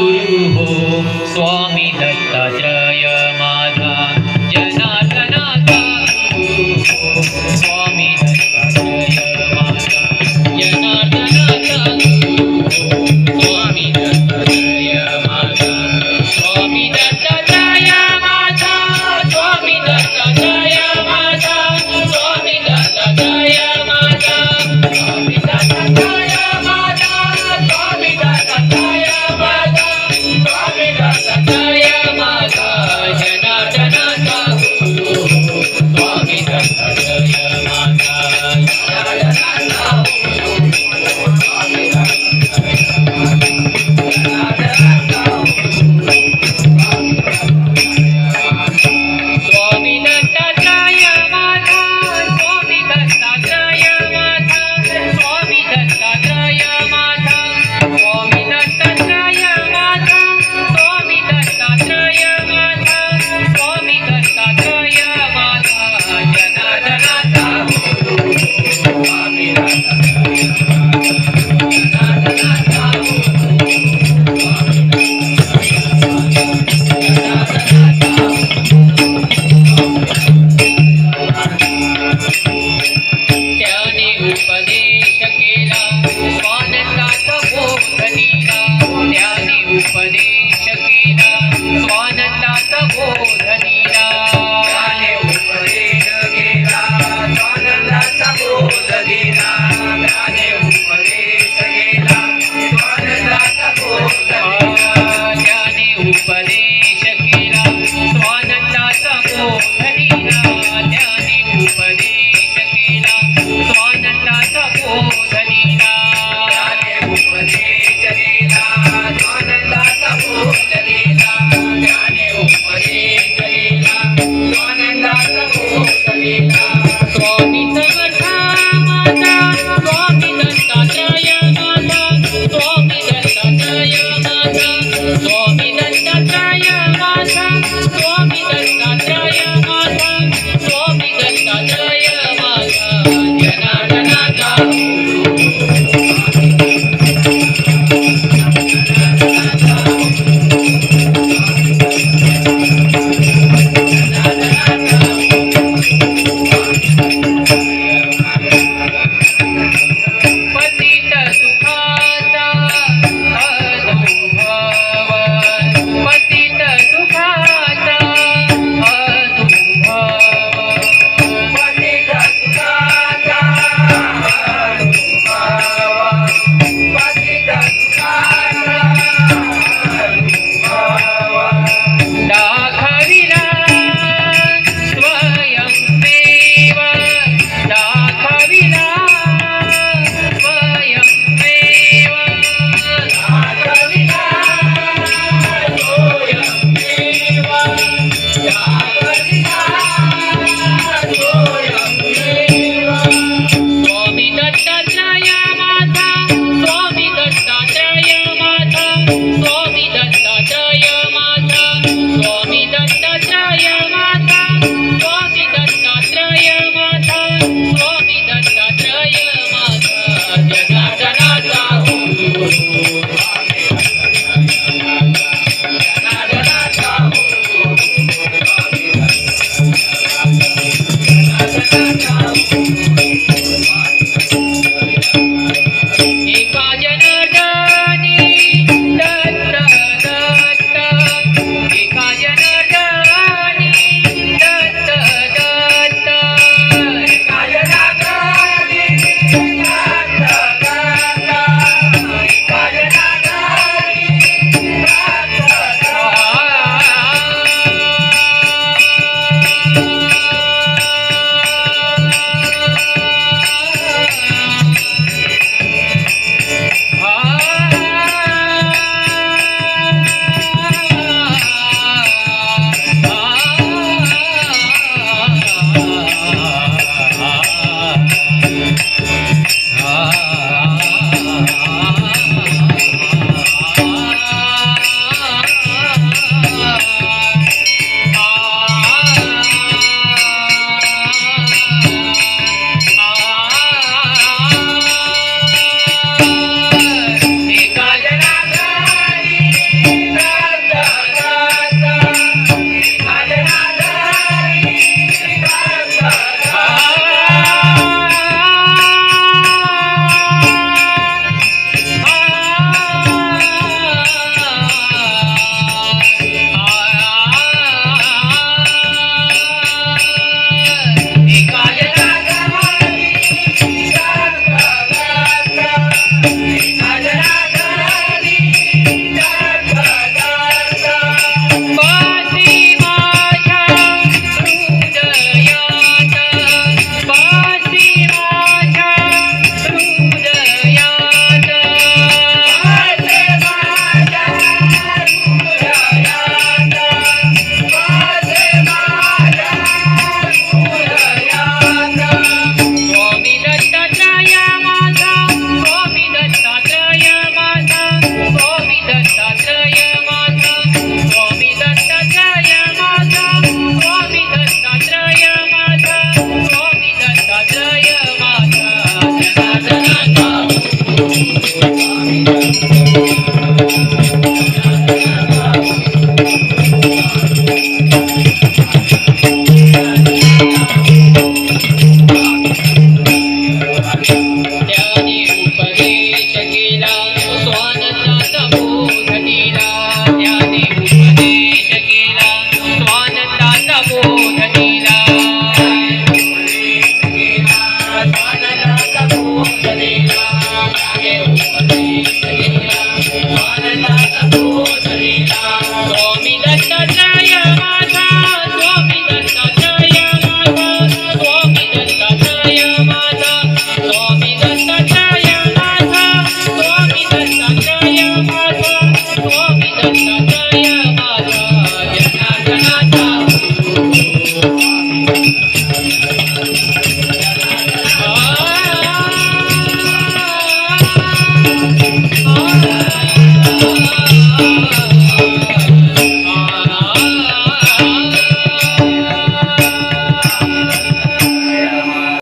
गुरु हो स्वामी दत्तात्रय माझा जनार्दनाचा गुरु हो स्वामी दत्तात्रय माझा जनार्दनाचा गुरु हो स्वामी दत्तात्रय माझा स्वामी दत्तात्रय माझा स्वामी दत्तात्रय माझा स्वामी दत्तात्रय माझा स्वामी दत्तात्रय माझा स्वामी दत्तात्रय माझा स्वामी दत्तात्रय माझा जनार्दनाचा गुरु हो स्वामी दत्तात्रय माझा जनार्दनाचा गुरु हो स्वामी दत्तात्रय स्वामी दत्तात्रय माझा स्वामी दत्तात्रय माझा स्वामी दत्तात्रय माझा स्वामी दत्तात्रय माझा स्वामी दत्तात्रय माझा स्वामी दत्तात्रय माझा जनार्दनाचा गुरु हो स्वामी दत्तात्रय जनार्दनाचा गुरु हो त्याने उपदेश केला स्वानंदाचा बोध दिला त्याने उपदेश केला स्वानंदाचा बोध दिला त्याने उपदेश केला स्वानंदाचा बोध दिला त्याने उपदेश केला स्वानंदाचा बोध दिला त्याने उपदेश केला स्वानंदाचा बोध दिला त्याने उपदेश केला स्वानंदाचा बोध दिला त्याने उपदेश केला स्वानंदाचा बोध दिला त्याने उपदेश केला स्वानंदाचा बोध दिला स्वामी समर्था माझा स्वामी दत्तात्रय माझा स्वामी दत्तात्रय माझा स्वामी दत्तात्रय माझा स्वामी दत्तात्रय माझा स्वामी दत्तात्रय माझा जनार्दनाचा गुरु हो जनार्दनाचा पतित सुखाचा अनुभव पतित सुखाचा अनुभव पतित सुखाचा अनुभव पतित सुखाचा अनुभव दाखविला स्वयंमेव दाखविला स्वयंमेव दाखविला स्वयंमेव दाखविला स्वयंमेव स्वामी दत्तात्रय माझा स्वामी दत्तात्रय माझा स्वामी दत्तात्रय माझा त्याने उपदेश केला स्वानंदाचा बोध दिला. त्याने उपदेश केला स्वानंदाचा बोध दिला. स्वानंदाचा बोध दिला. त्याने उपदेश केला स्वानंदाचा बोध दिला. स्वामी दत्त जय माझा, स्वामी दत्त जय माझा, स्वामी दत्त जय माझा, स्वामी दत्त जय माझा, स्वामी दत्त जय माझा, स्वामी दत्त जय माझा. जनार्दनाचा